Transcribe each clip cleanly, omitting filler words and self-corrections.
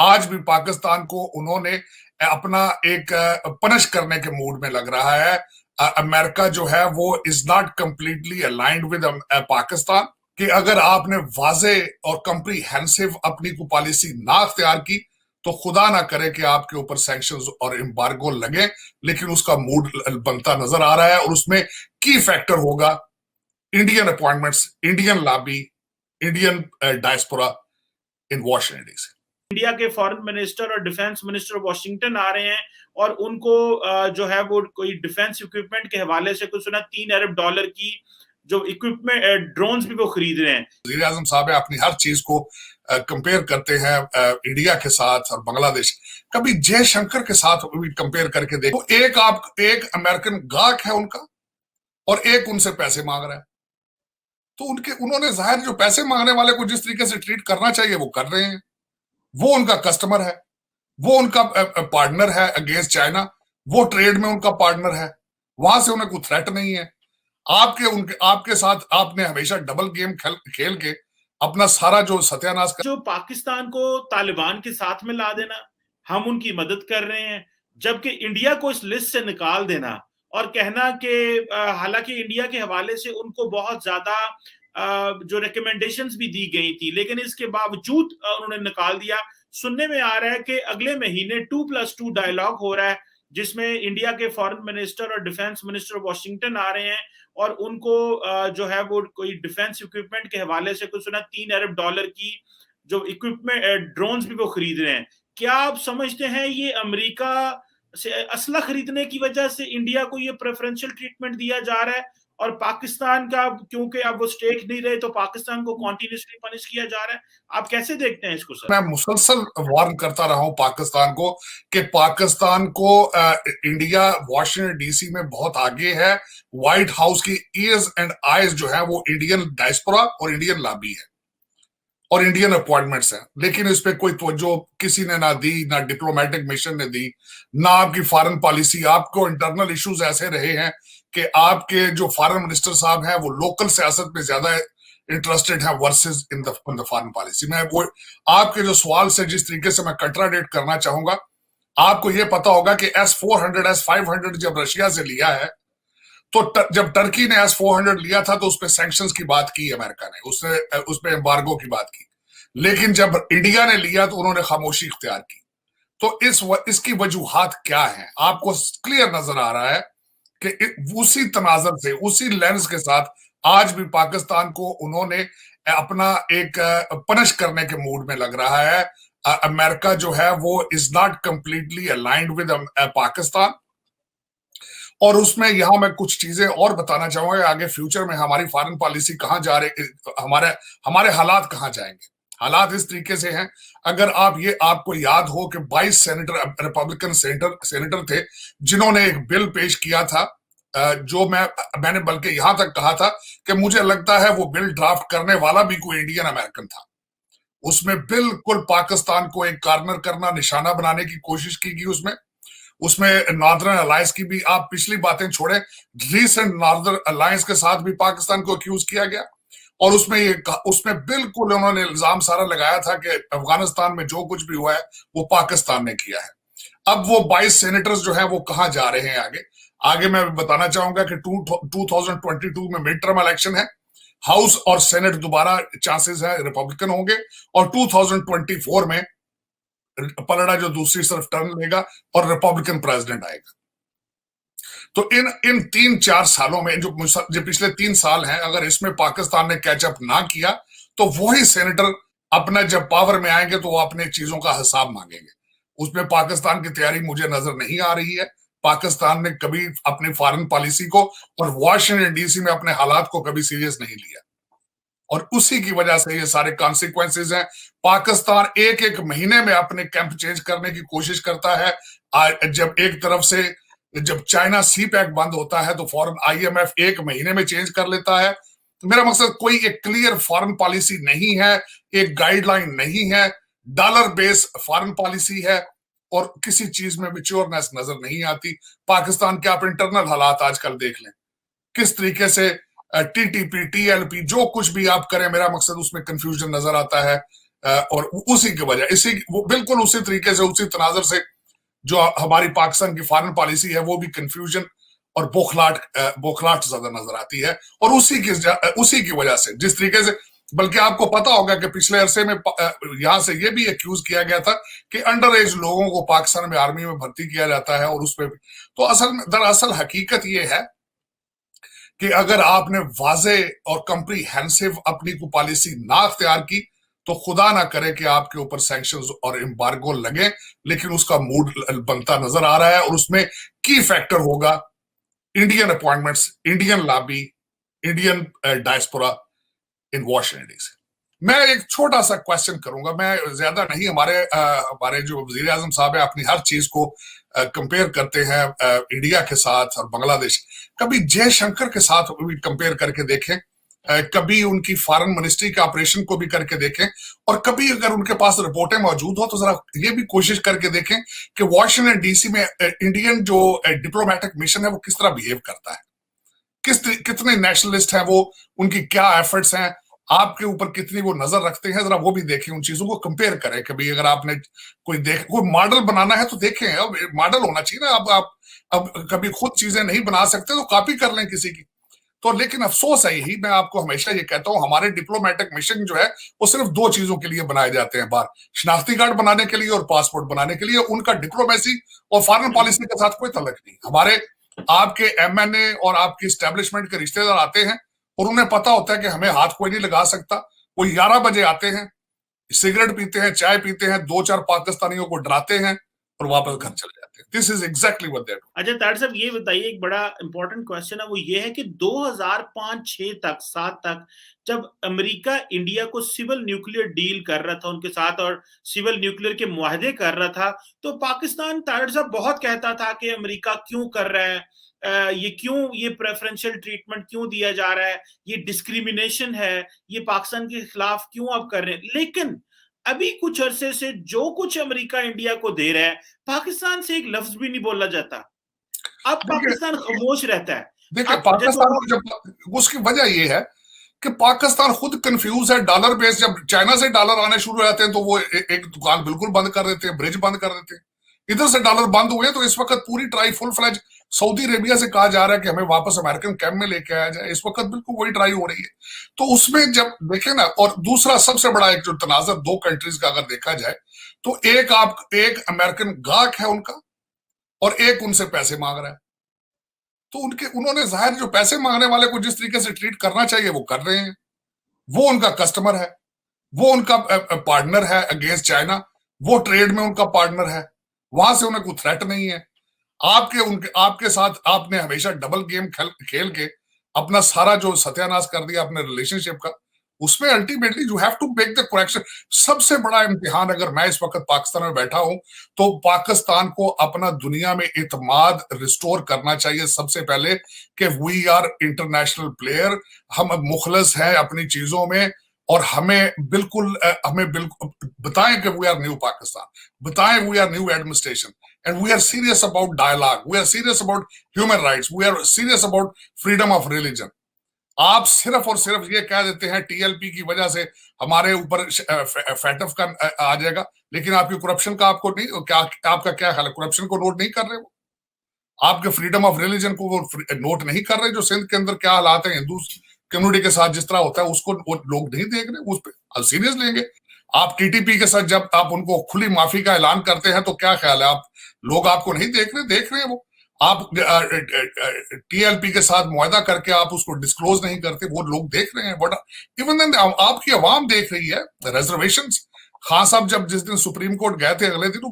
आज भी पाकिस्तान को उन्होंने अपना एक पनिश करने के मूड में लग रहा है। अमेरिका जो है वो is not completely aligned with Pakistan, कि अगर आपने वाजे और कंप्रीहेंसिव अपनी को पॉलिसी ना अख्तियार की तो खुदा ना करे कि आपके ऊपर सैंक्शंस और एम्बार्गो लगे, लेकिन उसका मूड बनता नजर आ रहा है। और उसमें की फैक्टर होगा Indian appointments, Indian lobby, Indian diaspora इन वॉशिंगटन डीसी। इंडिया के फॉरेन मिनिस्टर और डिफेंस मिनिस्टर वॉशिंगटन आ रहे हैं और उनको जो है वो कोई डिफेंस इक्विपमेंट के हवाले से कुछ सुना $3 अरब की जो इक्विपमेंट ड्रोन्स भी वो खरीद रहे हैं। वज़ीर आज़म साहब अपनी हर चीज को कंपेयर करते हैं इंडिया के साथ और बांग्लादेश, कभी जयशंकर के साथ भी कंपेयर करके देखो। एक अमेरिकन गाहक है उनका और एक उनसे पैसे मांग रहा है, तो उन्होंने जाहिर जो पैसे मांगने वाले को जिस तरीके से ट्रीट करना चाहिए वो कर रहे हैं। वो उनका कस्टमर है, वो उनका पार्टनर है अगेंस्ट चाइना, वो ट्रेड में उनका पार्टनर है, वहां से उन्हें कोई थ्रेट नहीं है। आपके साथ आपने हमेशा डबल गेम खेल के अपना सारा जो सत्यानाश जो पाकिस्तान को तालिबान के साथ में ला देना, हम उनकी मदद कर रहे हैं, जबकि इंडिया को इस लिस्ट से निकाल देना और कहना कि हालांकि इंडिया के हवाले से उनको बहुत ज्यादा जो रिकमेंडेशंस भी दी गई थी, लेकिन इसके बावजूद उन्होंने निकाल दिया। सुनने में आ रहा है कि अगले महीने 2+2 डायलॉग हो रहा है, जिसमें इंडिया के फॉरेन मिनिस्टर और डिफेंस मिनिस्टर वॉशिंगटन आ रहे हैं और उनको जो है वो कोई डिफेंस इक्विपमेंट के हवाले से कुछ सुना $3 अरब की जो इक्विपमेंट ड्रोन्स भी वो खरीद रहे हैं। क्या आप समझते हैं ये अमेरिका से असला खरीदने की वजह से इंडिया को ये प्रेफरेंशियल ट्रीटमेंट दिया जा रहा है और पाकिस्तान का क्योंकि अब वो स्टेक नहीं रहे तो पाकिस्तान को कॉन्टिन्यूसली पनिश किया जा रहा है? आप कैसे देखते हैं इसको सर? मैं मुसलसल वार्न करता रहा हूं पाकिस्तान को कि पाकिस्तान को इंडिया वॉशिंगटन डीसी में बहुत आगे है। व्हाइट हाउस की ईयर्स एंड आईज जो है वो इंडियन डायस्पोरा और इंडियन लॉबी है और इंडियन अपॉइंटमेंट्स हैं, लेकिन इस पे कोई तवज्जो किसी ने ना दी, ना डिप्लोमेटिक मिशन ने दी, ना आपकी फॉरेन पॉलिसी। आपको इंटरनल इश्यूज ऐसे रहे हैं कि आपके जो फॉरेन मिनिस्टर साहब हैं वो लोकल सियासत में ज्यादा इंटरेस्टेड है versus in the foreign policy में। वो आपके जो सवाल से जिस तरीके से मैं कंट्राडिक्ट करना चाहूंगा, आपको ये पता होगा कि S-400 S-500 जब रशिया से लिया है तो जब टर्की ने S-400 लिया था तो उस पर सैंक्शंस की बात की अमेरिका ने, उस पर एम्बार्गो की बात की, लेकिन जब इंडिया ने लिया तो उन्होंने खामोशी इख्तियार की। तो इसकी वजूहात क्या है आपको क्लियर नजर आ रहा है कि उसी तनाजर से, उसी लेंस के साथ आज भी पाकिस्तान को उन्होंने अपना एक पनिश करने के मूड में लग रहा है। अमेरिका जो है वो is not completely aligned with Pakistan. और उसमें यहां मैं कुछ चीजें और बताना चाहूंगा, आगे फ्यूचर में हमारी फॉरेन पॉलिसी कहां जा रही, हमारे हालात कहां जाएंगे। हालात इस तरीके से हैं, अगर आपको याद हो कि 22 सेनेटर रिपब्लिकन सेनेटर थे जिन्होंने एक बिल पेश किया था, जो मैंने बल्कि यहां तक कहा था कि मुझे लगता है वो बिल ड्राफ्ट करने वाला भी कोई इंडियन अमेरिकन था। उसमें बिल्कुल पाकिस्तान को एक कॉर्नर करना, निशाना बनाने की कोशिश की गई। उसमें नॉर्दर्न अलायंस की भी, आप पिछली बातें छोड़े, रीसेंट नॉर्दर्न अलायंस के साथ भी पाकिस्तान को अक्यूज किया गया। और उसमें बिल्कुल उन्होंने इल्जाम सारा लगाया था कि अफगानिस्तान में जो कुछ भी हुआ है वो पाकिस्तान ने किया है। अब वो 22 सेनेटर्स जो है वो कहां जा रहे हैं आगे मैं बताना चाहूंगा कि 2022 में मिड टर्म इलेक्शन है, हाउस और सेनेट दोबारा चांसेस है रिपब्लिकन होंगे, और 2024 में पलड़ा जो दूसरी तरफ टर्न लेगा और रिपब्लिकन प्रेसिडेंट आएगा। तो इन 3-4 सालों में जो पिछले 3 साल हैं, अगर इसमें पाकिस्तान ने कैचअप ना किया तो वही सेनेटर अपना जब पावर में आएंगे तो वो अपने चीजों का हिसाब मांगेंगे। उसमें पाकिस्तान की तैयारी मुझे नजर नहीं आ रही है। पाकिस्तान ने कभी अपनी फॉरेन पॉलिसी को और वॉशिंगटन डीसी में अपने हालात को कभी सीरियस नहीं लिया, और उसी की वजह से ये सारे कॉन्सिक्वेंसेस हैं। पाकिस्तान एक एक महीने में अपने कैंप चेंज करने की कोशिश करता है। जब चाइना सी पैक बंद होता है तो फौरन IMF एक महीने में चेंज कर लेता है। तो मेरा मकसद कोई एक क्लियर फॉरेन पॉलिसी नहीं है, एक गाइडलाइन नहीं है, डॉलर बेस फॉरेन पॉलिसी है और किसी चीज में मैच्योरनेस नजर नहीं आती। पाकिस्तान के आप इंटरनल हालात आजकल देख लें, किस तरीके से TTP TLP जो कुछ भी आप करें, मेरा मकसद उसमें कंफ्यूजन नजर आता है। और उसी की वजह इसी वो बिल्कुल उसी तरीके से उसी तनाजर से जो हमारी पाकिस्तान की फॉरेन पॉलिसी है वो भी कंफ्यूजन और बौखलाहट ज्यादा नजर आती है। और उसी की वजह से जिस तरीके से, बल्कि आपको पता होगा कि पिछले अरसे में यहां से ये भी एक्यूज किया गया था कि अंडर एज लोगों को पाकिस्तान में आर्मी में भर्ती किया जाता है और उसमें तो दरअसल हकीकत ये है कि अगर आपने वाजे और कंप्रीहेंसिव अपनी को पॉलिसी ना अख्तियार की तो खुदा ना करे कि आपके ऊपर सैंक्शंस और एम्बार्गो लगे, लेकिन उसका मूड बनता नजर आ रहा है और उसमें की फैक्टर होगा Indian appointments, Indian lobby, Indian diaspora इन वॉशिंगटन डीसी। मैं एक छोटा सा क्वेश्चन करूंगा, मैं ज्यादा नहीं, हमारे जो वजीर आजम साहब है अपनी हर चीज को कंपेयर करते हैं इंडिया के साथ और बांग्लादेश, कभी जयशंकर के साथ भी कंपेयर करके देखें, कभी उनकी फॉरेन मिनिस्ट्री के ऑपरेशन को भी करके देखें, और कभी अगर उनके पास रिपोर्टें मौजूद हो तो जरा ये भी कोशिश करके देखें कि वॉशिंगटन डीसी में इंडियन जो डिप्लोमेटिक मिशन है वो किस तरह बिहेव करता है, कितने नेशनलिस्ट हैं वो, उनकी क्या एफर्ट्स हैं, आपके ऊपर कितनी वो नजर रखते हैं, जरा वो भी देखें, उन चीजों को कंपेयर करें। कभी अगर आपने कोई मॉडल बनाना है तो देखें, अब मॉडल होना चाहिए ना, अब कभी खुद चीजें नहीं बना सकते तो कॉपी कर लें किसी की। तो लेकिन अफसोस है यही, मैं आपको हमेशा ये कहता हूं, हमारे डिप्लोमेटिक मिशन जो है वो सिर्फ दो चीजों के लिए बनाए जाते हैं बाहर, शनाख्ती कार्ड बनाने के लिए और पासपोर्ट बनाने के लिए। उनका डिप्लोमेसी और फॉरेन पॉलिसी के साथ कोई तल्लुक नहीं। हमारे आपके एमएनए और आपकी स्टैब्लिशमेंट के रिश्तेदार आते हैं और उन्हें पता होता है कि हमें हाथ कोई नहीं लगा सकता। वो 11 बजे आते हैं, सिगरेट पीते हैं, चाय पीते हैं, दो चार पाकिस्तानियों को डराते हैं और वापस घर चले जाते हैं। This is exactly what they do. अच्छा तार साहब, ये बताइए, एक बड़ा इंपॉर्टेंट क्वेश्चन है, वो ये है कि 2005-6 तक 7 तक जब अमेरिका इंडिया को सिविल न्यूक्लियर डील कर रहा था उनके साथ और सिविल न्यूक्लियर के मुआहदे कर रहा था, तो पाकिस्तान तार साहब बहुत कहता था कि अमेरिका क्यों कर रहा है, ये प्रेफरेंशियल ट्रीटमेंट क्यों दिया जा रहा है, ये डिस्क्रिमिनेशन है, ये पाकिस्तान के खिलाफ क्यों आप कर रहे हैं। लेकिन अभी कुछ अरसे से जो कुछ अमेरिका इंडिया को दे रहा है, पाकिस्तान से एक लफ्ज भी नहीं बोला जाता। अब पाकिस्तान खामोश रहता है। देखिए अब पाकिस्तान को जब उसकी वजह यह है कि पाकिस्तान खुद कंफ्यूज है डॉलर बेस। जब चाइना से डॉलर आने शुरू हो जाते हैं तो वो एक दुकान बिल्कुल बंद कर देते हैं, ब्रिज बंद कर देते हैं। इधर से डॉलर बंद हुए तो इस वक्त पूरी try full fledge Saudi Arabia से कहा जा रहा है कि हमें वापस अमेरिकन कैंप में लेके आया जाए। इस वक्त बिल्कुल वही ट्राई हो रही है। तो उसमें जब देखें ना, और दूसरा सबसे बड़ा एक जो तनाजर दो कंट्रीज का अगर देखा जाए तो एक अमेरिकन गाहक है उनका और एक उनसे पैसे मांग रहा है। तो उन्होंने जाहिर जो पैसे मांगने वाले को जिस तरीके से ट्रीट करना चाहिए वो कर रहे हैं। वो उनका कस्टमर है, वो उनका पार्टनर है अगेंस्ट चाइना, वो ट्रेड में उनका पार्टनर है, वहां से उन्हें कोई थ्रेट नहीं है। आपके साथ आपने हमेशा डबल गेम खेल के अपना सारा जो सत्यानाश कर दिया अपने रिलेशनशिप का। उसमें ultimately you have to make the correction. सबसे बड़ा इम्तिहान अगर मैं इस वक्त पाकिस्तान में बैठा हूं तो पाकिस्तान को अपना दुनिया में इतमाद रिस्टोर करना चाहिए सबसे पहले, कि वी आर इंटरनेशनल प्लेयर, हम मुखलस हैं अपनी चीजों में, और हमें बिल्कुल बताएं कि वी आर न्यू पाकिस्तान, बताएं we are new administration, and we are serious about dialogue, we are serious about human rights, we are serious about freedom of religion. आप सिर्फ और सिर्फ ये कह देते हैं टीएलपी की वजह से हमारे ऊपर फैटफ का आ जाएगा, लेकिन आपकी करप्शन का आपको नहीं, क्या आपका क्या ख्याल है, करप्शन को नोट नहीं कर रहे वो, आपके फ्रीडम ऑफ रिलीजन को वो नोट नहीं कर रहे, जो सिंध के अंदर क्या हालात है हिंदू कम्युनिटी के साथ जिस तरह होता है उसको लोग नहीं देख रहे, उस पर सीरियस लेंगे। आप टीटीपी के साथ जब आप उनको खुली माफी का ऐलान करते हैं तो क्या ख्याल है, आप लोग आपको नहीं देख रहे हैं वो। आप टीएलपी के साथ मुआहदा करके आप उसको डिस्क्लोज नहीं करते, वो लोग देख रहे हैं। बट इवन देन आपकी आवाम देख रही है रिजर्वेशंस। खान साहब जब जिस दिन सुप्रीम कोर्ट गए थे अगले दिन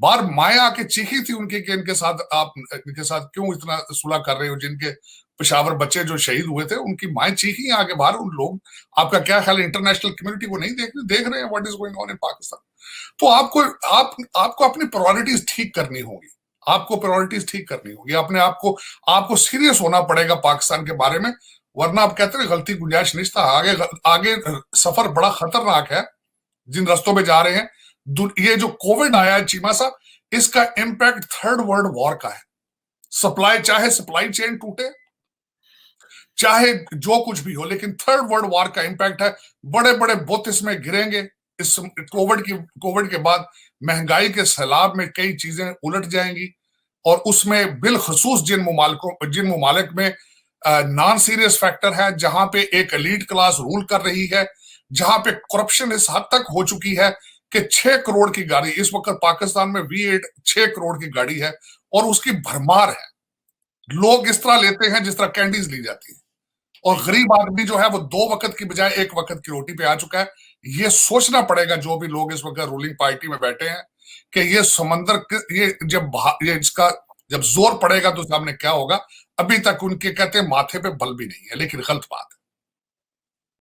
बाहर माया आके चीखी थी उनकी कि इनके साथ क्यों इतना सुलह कर रहे हो, जिनके पेशावर बच्चे जो शहीद हुए थे उनकी माएं चीखी आगे बाहर। उन लोग, आपका क्या ख्याल है, इंटरनेशनल कम्युनिटी को नहीं देख रहे हैं what is going on in Pakistan. तो आपको अपनी प्रायोरिटीज ठीक करनी होगी, आपको प्रायोरिटीज ठीक करनी होगी, अपने आपको सीरियस होना पड़ेगा पाकिस्तान के बारे में, वरना आप कहते हैं गलती गुंजाइश नहीं था। आगे सफर बड़ा खतरनाक है जिन रस्तों में जा रहे हैं। ये जो कोविड आया है चीमा साहब, इसका इम्पैक्ट थर्ड वर्ल्ड वॉर का है। चाहे सप्लाई चेन टूटे, चाहे जो कुछ भी हो, लेकिन थर्ड वर्ल्ड वॉर का इंपैक्ट है। बड़े बड़े बुत इसमें गिरेंगे, इस कोविड के बाद महंगाई के सैलाब में कई चीजें उलट जाएंगी, और उसमें बिलखसूस जिन ममालिक में नॉन सीरियस फैक्टर है, जहां पे एक एलीट क्लास रूल कर रही है, जहां पे करप्शन इस हद तक हो चुकी है कि 6 करोड़ की गाड़ी इस वक्त पाकिस्तान में V8 6 करोड़ की गाड़ी है, और उसकी भरमार है। लोग इस तरह लेते हैं जिस तरह कैंडीज ली जाती है, और गरीब आदमी जो है वो 2 वक्त की बजाय 1 वक्त की रोटी पे आ चुका है। ये सोचना पड़ेगा जो भी लोग इस वक्त रूलिंग पार्टी में बैठे हैं कि ये समंदर ये ये इसका जब जोर पड़ेगा तो सामने क्या होगा। अभी तक उनके कहते हैं माथे पे बल भी नहीं है, लेकिन गलत बात है।